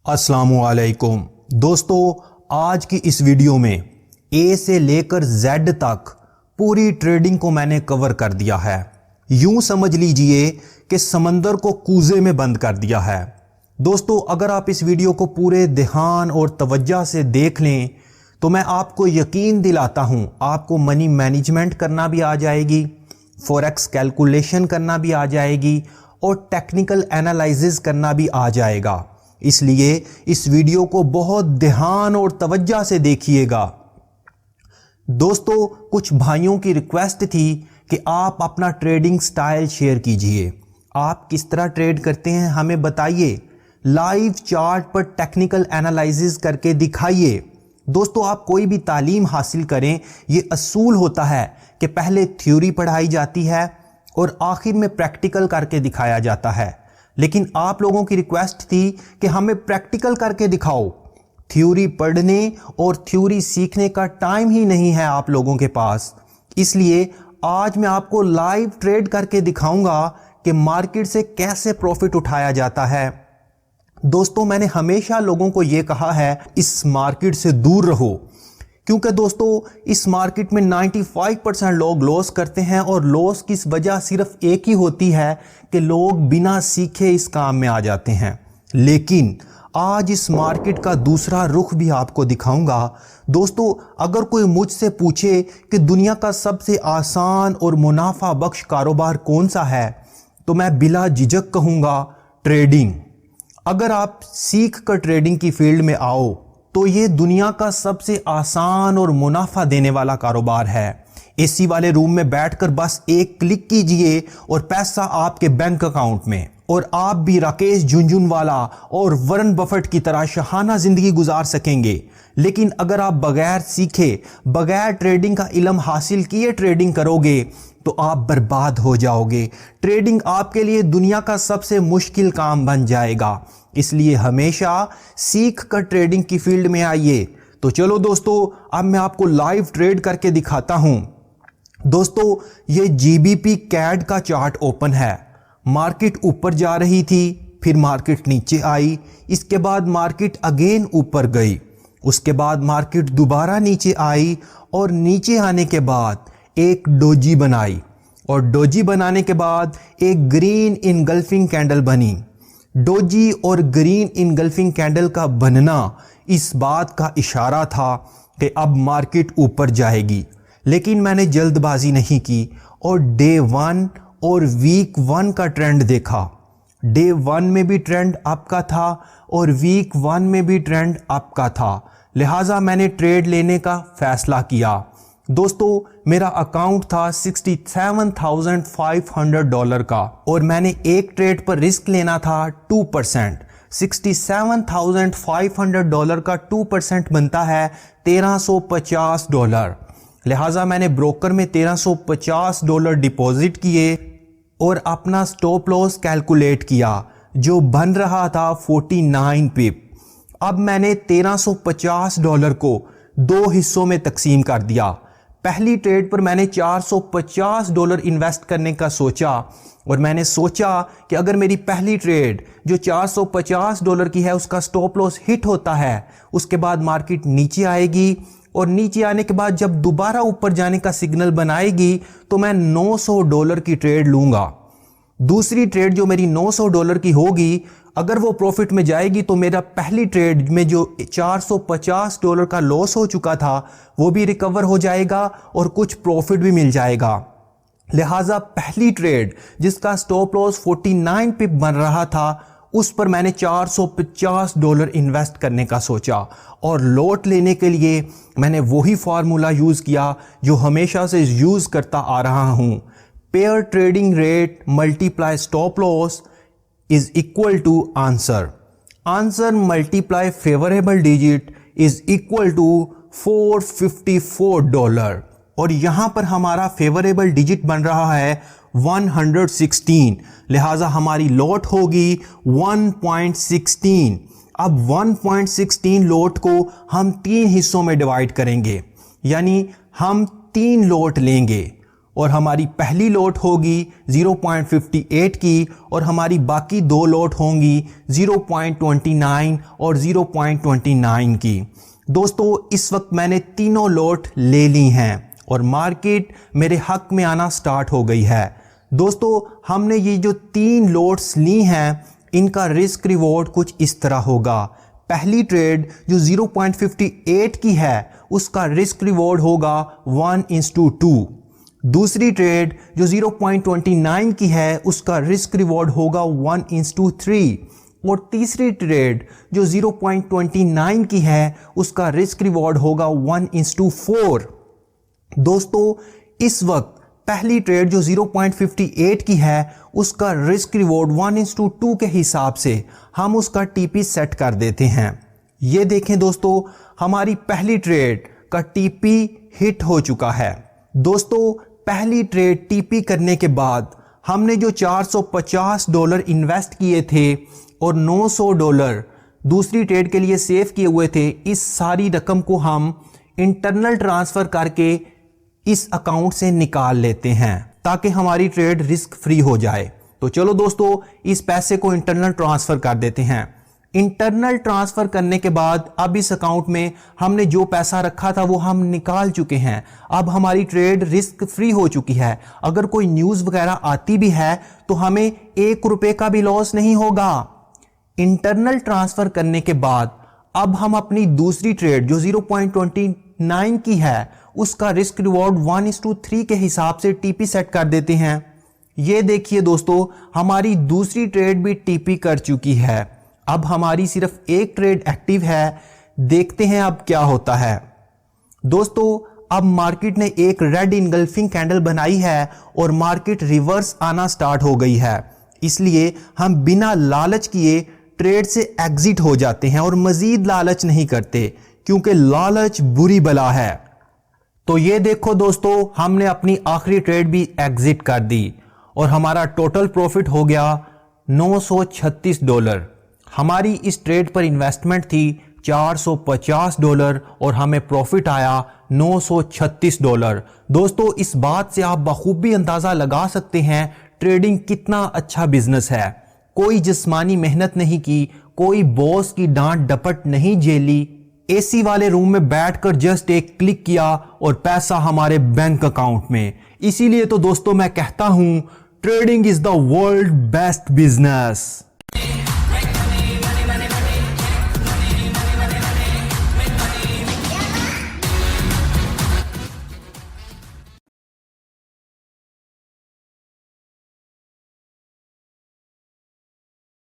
अस्सलामुअलैकुम दोस्तों, आज की इस वीडियो में ए से लेकर जेड तक पूरी ट्रेडिंग को मैंने कवर कर दिया है। यूं समझ लीजिए कि समंदर को कूजे में बंद कर दिया है। दोस्तों, अगर आप इस वीडियो को पूरे ध्यान और तवज्जो से देख लें तो मैं आपको यकीन दिलाता हूं आपको मनी मैनेजमेंट करना भी आ जाएगी, फॉरेक्स कैलकुलेशन करना भी आ जाएगी और टेक्निकल एनालिसिस करना भी आ जाएगा। इसलिए इस वीडियो को बहुत ध्यान और तवज्जो से देखिएगा। दोस्तों, कुछ भाइयों की रिक्वेस्ट थी कि आप अपना ट्रेडिंग स्टाइल शेयर कीजिए। आप किस तरह ट्रेड करते हैं हमें बताइए, लाइव चार्ट पर टेक्निकल एनालिसिस करके दिखाइए। दोस्तों, आप कोई भी तालीम हासिल करें, ये असूल होता है कि पहले थ्योरी पढ़ाई जाती है और आखिर में प्रैक्टिकल करके दिखाया जाता है। लेकिन आप लोगों की रिक्वेस्ट थी कि हमें प्रैक्टिकल करके दिखाओ। थ्योरी पढ़ने और थ्योरी सीखने का टाइम ही नहीं है आप लोगों के पास। इसलिए आज मैं आपको लाइव ट्रेड करके दिखाऊंगा कि मार्केट से कैसे प्रॉफिट उठाया जाता है। दोस्तों, मैंने हमेशा लोगों को यह कहा है इस मार्केट से दूर रहो, क्योंकि दोस्तों इस मार्केट में 95% लोग लॉस करते हैं और लॉस की वजह सिर्फ एक ही होती है कि लोग बिना सीखे इस काम में आ जाते हैं। लेकिन आज इस मार्केट का दूसरा रुख भी आपको दिखाऊंगा। दोस्तों, अगर कोई मुझसे पूछे कि दुनिया का सबसे आसान और मुनाफा बख्श कारोबार कौन सा है, तो मैं बिला झिझक कहूँगा ट्रेडिंग। अगर आप सीख कर ट्रेडिंग की फील्ड में आओ तो ये दुनिया का सबसे आसान और मुनाफा देने वाला कारोबार है। एसी वाले रूम में बैठकर बस एक क्लिक कीजिए और पैसा आपके बैंक अकाउंट में, और आप भी राकेश झुनझुनवाला और वरुण बफेट की तरह शहाना जिंदगी गुजार सकेंगे। लेकिन अगर आप बगैर सीखे, बगैर ट्रेडिंग का इल्म हासिल किए ट्रेडिंग करोगे तो आप बर्बाद हो जाओगे। ट्रेडिंग आपके लिए दुनिया का सबसे मुश्किल काम बन जाएगा। इसलिए हमेशा सीख कर ट्रेडिंग की फील्ड में आइए। तो चलो दोस्तों, अब मैं आपको लाइव ट्रेड करके दिखाता हूं। दोस्तों, ये जीबीपी कैड का चार्ट ओपन है। मार्केट ऊपर जा रही थी, फिर मार्केट नीचे आई, इसके बाद मार्केट अगेन ऊपर गई, उसके बाद मार्केट दोबारा नीचे आई और नीचे आने के बाद एक डोजी बनाई, और डोजी बनाने के बाद एक ग्रीन इनगल्फिंग कैंडल बनी। डोजी और ग्रीन इनगल्फिंग कैंडल का बनना इस बात का इशारा था कि अब मार्केट ऊपर जाएगी। लेकिन मैंने जल्दबाजी नहीं की और डे 1 और वीक 1 का ट्रेंड देखा। डे 1 में भी ट्रेंड अप का था और वीक 1 में भी ट्रेंड अप का था। लिहाजा मैंने ट्रेड लेने का फैसला किया। दोस्तों, मेरा अकाउंट था $67,500 का और मैंने एक ट्रेड पर रिस्क लेना था 2%। $67,500 का 2% बनता है $1,350। लिहाजा मैंने ब्रोकर में $1,350 डिपॉजिट किए और अपना स्टॉप लॉस कैलकुलेट किया, जो बन रहा था 49 पिप। अब मैंने $1,350 को 2 हिस्सों में तकसीम कर दिया। पहली ट्रेड पर मैंने $450 इन्वेस्ट करने का सोचा, और मैंने सोचा कि अगर मेरी पहली ट्रेड जो $450 की है उसका स्टॉप लॉस हिट होता है, उसके बाद मार्केट नीचे आएगी और नीचे आने के बाद जब दोबारा ऊपर जाने का सिग्नल बनाएगी तो मैं $900 की ट्रेड लूंगा। दूसरी ट्रेड जो मेरी $900 की होगी, अगर वो प्रॉफिट में जाएगी तो मेरा पहली ट्रेड में जो $450 का लॉस हो चुका था वो भी रिकवर हो जाएगा और कुछ प्रॉफिट भी मिल जाएगा। लिहाजा पहली ट्रेड जिसका स्टॉप लॉस 49 पिप बन रहा था, उस पर मैंने $450 इन्वेस्ट करने का सोचा, और लॉट लेने के लिए मैंने वही फार्मूला यूज़ किया जो हमेशा से यूज़ करता आ रहा हूँ। Pair trading rate multiply stop loss is equal to answer. Answer multiply favorable digit is equal to $454, और यहां पर हमारा फेवरेबल डिजिट बन रहा है 116। लिहाजा हमारी लॉट होगी 1.16। अब 1.16 लॉट को हम 3 हिस्सों में डिवाइड करेंगे, यानी हम 3 लॉट लेंगे और हमारी पहली लॉट होगी 0.58 की और हमारी बाकी दो लॉट होंगी 0.29 और 0.29 की। दोस्तों इस वक्त मैंने तीनों लॉट ले ली हैं और मार्केट मेरे हक में आना स्टार्ट हो गई है। दोस्तों हमने ये जो 3 लॉट्स ली हैं इनका रिस्क रिवॉर्ड कुछ इस तरह होगा। पहली ट्रेड जो 0.58 की है उसका रिस्क रिवॉर्ड होगा 1:2। दूसरी ट्रेड जो 0.29 की है उसका रिस्क रिवॉर्ड होगा 1:3 और तीसरी ट्रेड जो 0.29 की है उसका रिस्क रिवॉर्ड होगा 1:4। दोस्तों इस वक्त पहली ट्रेड जो 0.58 की है उसका रिस्क रिवॉर्ड 1:2 के हिसाब से हम उसका टीपी सेट कर देते हैं। ये देखें दोस्तों हमारी पहली ट्रेड का टीपी हिट हो चुका है। दोस्तों पहली ट्रेड टीपी करने के बाद हमने जो $450 इन्वेस्ट किए थे और $900 दूसरी ट्रेड के लिए सेव किए हुए थे, इस सारी रकम को हम इंटरनल ट्रांसफर करके इस अकाउंट से निकाल लेते हैं ताकि हमारी ट्रेड रिस्क फ्री हो जाए। तो चलो दोस्तों इस पैसे को इंटरनल ट्रांसफर कर देते हैं। इंटरनल ट्रांसफर करने के बाद अब इस अकाउंट में हमने जो पैसा रखा था वो हम निकाल चुके हैं। अब हमारी ट्रेड रिस्क फ्री हो चुकी है। अगर कोई न्यूज़ वगैरह आती भी है तो हमें 1 रुपए का भी लॉस नहीं होगा। इंटरनल ट्रांसफर करने के बाद अब हम अपनी दूसरी ट्रेड जो 0.29 की है उसका रिस्क रिवॉर्ड 1:3 के हिसाब से टीपी सेट कर देते हैं। ये देखिए दोस्तों हमारी दूसरी ट्रेड भी टीपी कर चुकी है। अब हमारी सिर्फ एक ट्रेड एक्टिव है। देखते हैं अब क्या होता है। दोस्तों अब मार्केट ने एक रेड इनगल्फिंग कैंडल बनाई है और मार्केट रिवर्स आना स्टार्ट हो गई है। इसलिए हम बिना लालच किए ट्रेड से एग्जिट हो जाते हैं और मजीद लालच नहीं करते क्योंकि लालच बुरी बला है। तो ये देखो दोस्तों हमने अपनी आखिरी ट्रेड भी एग्जिट कर दी और हमारा टोटल प्रॉफिट हो गया $936। हमारी इस ट्रेड पर इन्वेस्टमेंट थी $450 और हमें प्रॉफिट आया $936। दोस्तों इस बात से आप बखूबी अंदाजा लगा सकते हैं ट्रेडिंग कितना अच्छा बिजनेस है। कोई जिस्मानी मेहनत नहीं की, कोई बॉस की डांट डपट नहीं झेली, एसी वाले रूम में बैठकर जस्ट एक क्लिक किया और पैसा हमारे बैंक अकाउंट में। इसीलिए तो दोस्तों मैं कहता हूं trading is the world best business.